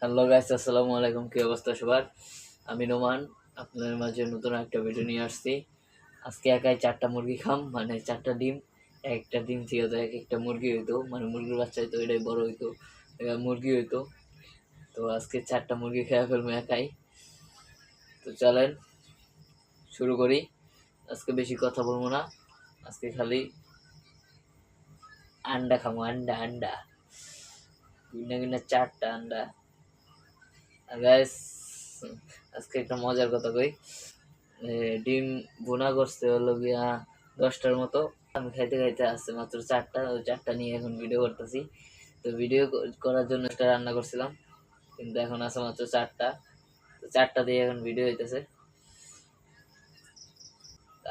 Hello guys, আসসালামু আলাইকুম। কি অবস্থা সবার? আমি নোমান আপনাদের মাঝে নতুন একটা ভিডিও নিয়ে আসছি। আজকে একাই 4টা মুরগি খাম, মানে 4টা ডিম। একটা ডিম থেকে তো এক একটা মুরগি হইতো, মানে মুরগির বাচ্চা হইতো, এটাই বড় হইতো, মুরগি হইতো। তো আজকে 4টা মুরগি খেয়ে ফেলবো একাই। তো চলেন শুরু করি। আজকে বেশি কথা বলবো না, আজকে খালি আন্ডা খাবো। আন্ডা আন্ডা কিনা কিনা 4টা আন্ডা। আর গাইস, আজকে একটা মজার কথা কই। ডিম ভুনা করছে হলো গিয়া 10টার মতো। আমি খাইতে খাইতে আসছে মাত্র 4টা, ওই 4টা নিয়ে এখন ভিডিও করতেছি। তো ভিডিও করার জন্য একটা রান্না করছিলাম, কিন্তু এখন আছে মাত্র 4টা। তো 4টা দিয়ে এখন ভিডিও হইতেছে।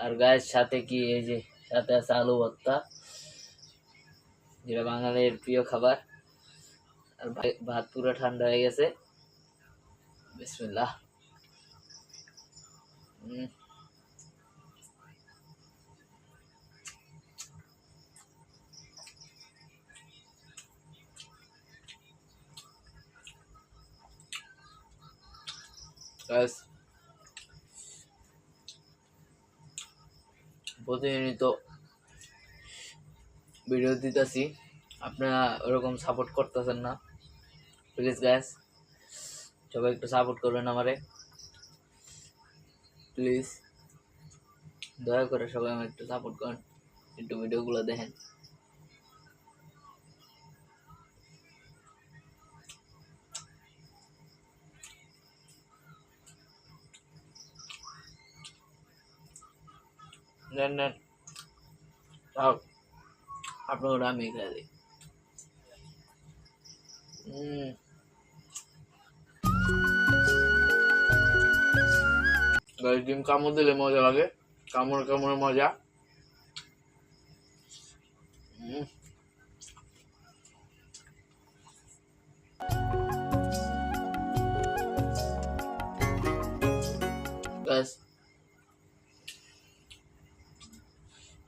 আর গায়ের সাথে কি, এই যে সাথে আছে আলু ভর্তা, যেটা বাঙালির প্রিয় খাবার। আর ভাত পুরো ঠান্ডা হয়ে গেছে। বিসমিল্লাহ। গাইস, প্রতিনিয়ত ভিডিও দিতেছি, আপনারা ওরকম সাপোর্ট করতেছেন না। প্লিজ গাইস, সবাই একটু সাপোর্ট করবেন আমারে, প্লিজ দয়া করে সবাই আমার একটু সাপোর্ট করেন, একটু ভিডিওগুলো দেখেন। নেন নেন, তাও আপনারা আমি খেয়ে দিই। ডিম কামড় দিলে মজা লাগে, কামড় কামড়ে মজা। ব্যাস,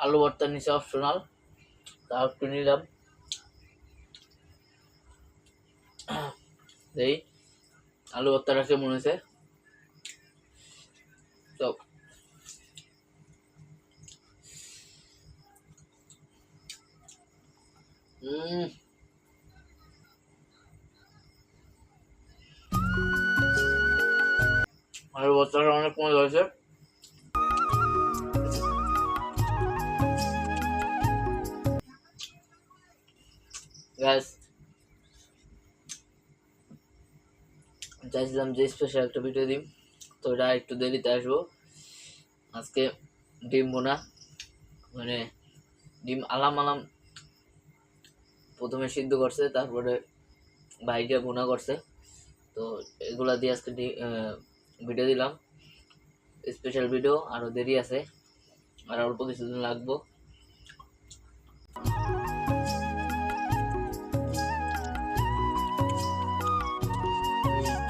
আলু ভর্তার নিচে অপশনাল, তা একটু নিলাম। এই আলু ভর্তাটা কেমন হয়েছে? তো আলু ভর্তাটা অনেক মজা হয়েছে। গ্যাস, চাইছিলাম যে স্পেশাল একটা ভিডিও দিই, তো এটা একটু দেরিতে আসবো। আজকে ডিম বোনা, মানে ডিম আলাম আলাম প্রথমে সিদ্ধ করছে, তারপরে ভাইটা বোনা করছে। তো এগুলা দিয়ে আজকে ভিডিও দিলাম, স্পেশাল ভিডিও। আরো দেরি আছে, আর অল্প কিছুদিন লাগবো।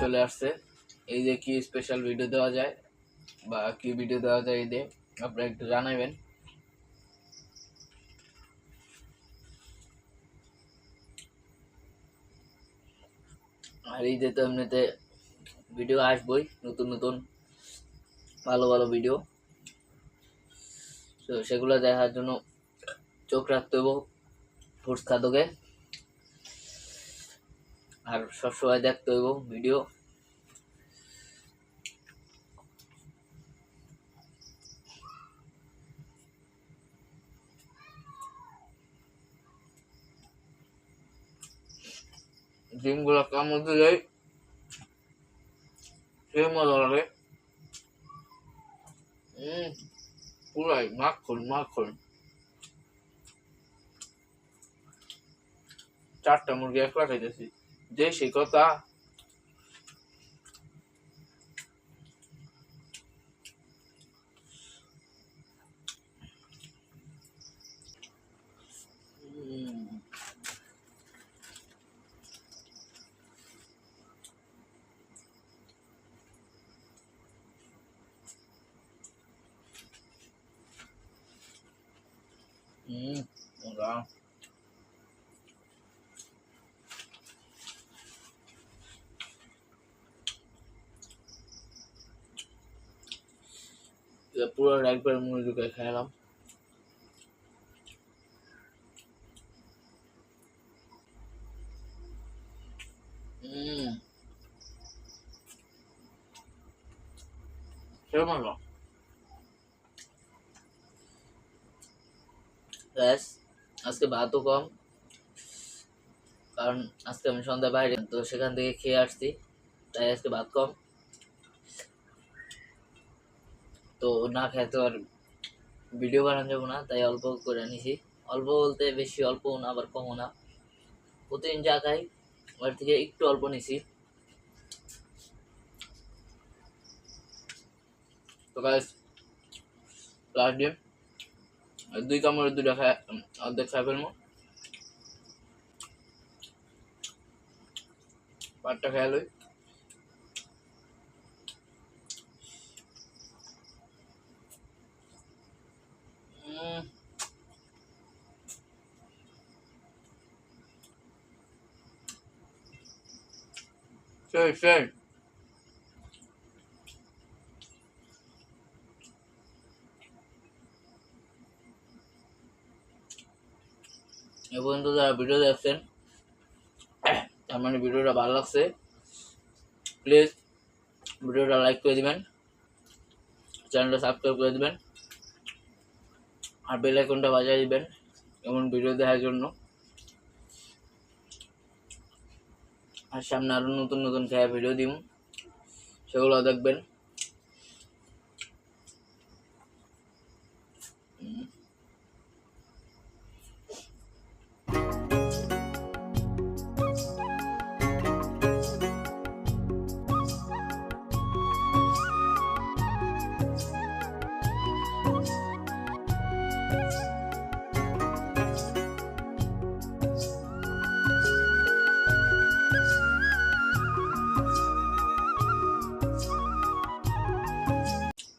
চলে আসছে। এই যে কি স্পেশাল ভিডিও দেওয়া যায় বা কি ভিডিও দেওয়া যায়, এই যে আপনারা একটু জানাবেন। আর এই যে তো এমনিতে ভিডিও আসবই, নতুন নতুন ভালো ভালো ভিডিও। তো সেগুলো দেখার জন্য চোখ রাখতে হবো ফুডস খাদকে, আর সবসময় দেখতে হইব ভিডিও। ডিমগুলো কামড় দিলে সে মজা লাগে। পুরাই মাখন মাখন। 4টা মুরগি একলা খাইতেছি, যে সে কথা। মজা। পুরো একবার মুরগিকে খেলাম। মজা। আজকে ভাতও কম, কারণ আজকে আমি সন্ধ্যা বাইরে, তো সেখান থেকে খেয়ে আসছি, তাই আজকে ভাত কম। তো না খেয়ে তো আর ভিডিও বানানো যাবো না, তাই অল্প করে নিছি। অল্প বলতে বেশি অল্পও না আবার কমও না, প্রতিদিন যা খাই ওর থেকে একটু অল্প নিছি। তো গাইস, লাস্ট ডিম 2 কামড়ে 2টা খায় অর্ধেক খাই ফেলবো। ভাতটা খেয়ে লই। সেই এ পর্যন্ত যারা ভিডিও দেখছেন, তার মানে ভিডিওটা ভালো লাগছে, প্লিজ ভিডিওটা লাইক করে দিবেন, চ্যানেলটা সাবস্ক্রাইব করে দিবেন, আর বেল আইকনটা বাজিয়ে দিবেন এমন ভিডিও দেখার জন্য। আর সামনে আরো নতুন নতুন খেয়ে ভিডিও দিম, সেগুলো দেখবেন।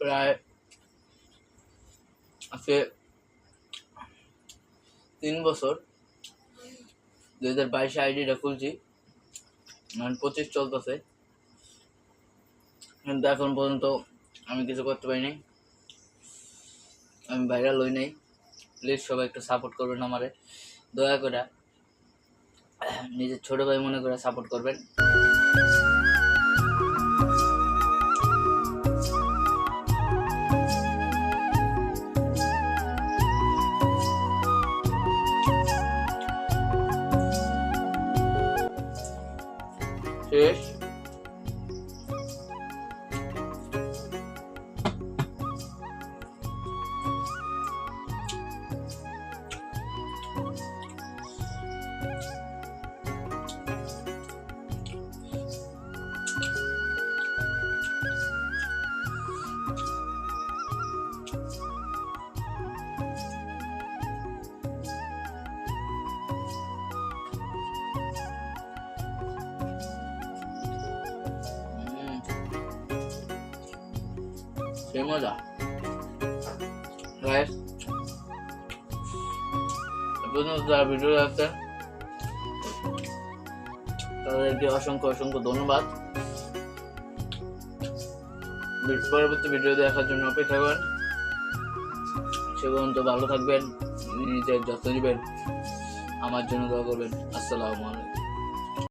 প্রায় আজকে 3 বছর, 2022 আইডিটা খুলছি, মানে 25 চলতেছে, কিন্তু এখন পর্যন্ত আমি কিছু করতে পারিনি, আমি ভাইরাল হই নাই। প্লিজ সবাই একটু সাপোর্ট করবেন আমারে, দয়া করে নিজের ছোট ভাই মনে করে সাপোর্ট করবেন। শেষ। সেই মজা। গাইস, যারা ভিডিও দেখছেন তাদেরকে অসংখ্য অসংখ্য ধন্যবাদ। পরবর্তী ভিডিও দেখার জন্য অপেক্ষা করেন। সে পর্যন্ত ভালো থাকবেন, নিজের যত্ন নেবেন, আমার জন্য দোয়া করবেন। আসসালামু আলাইকুম।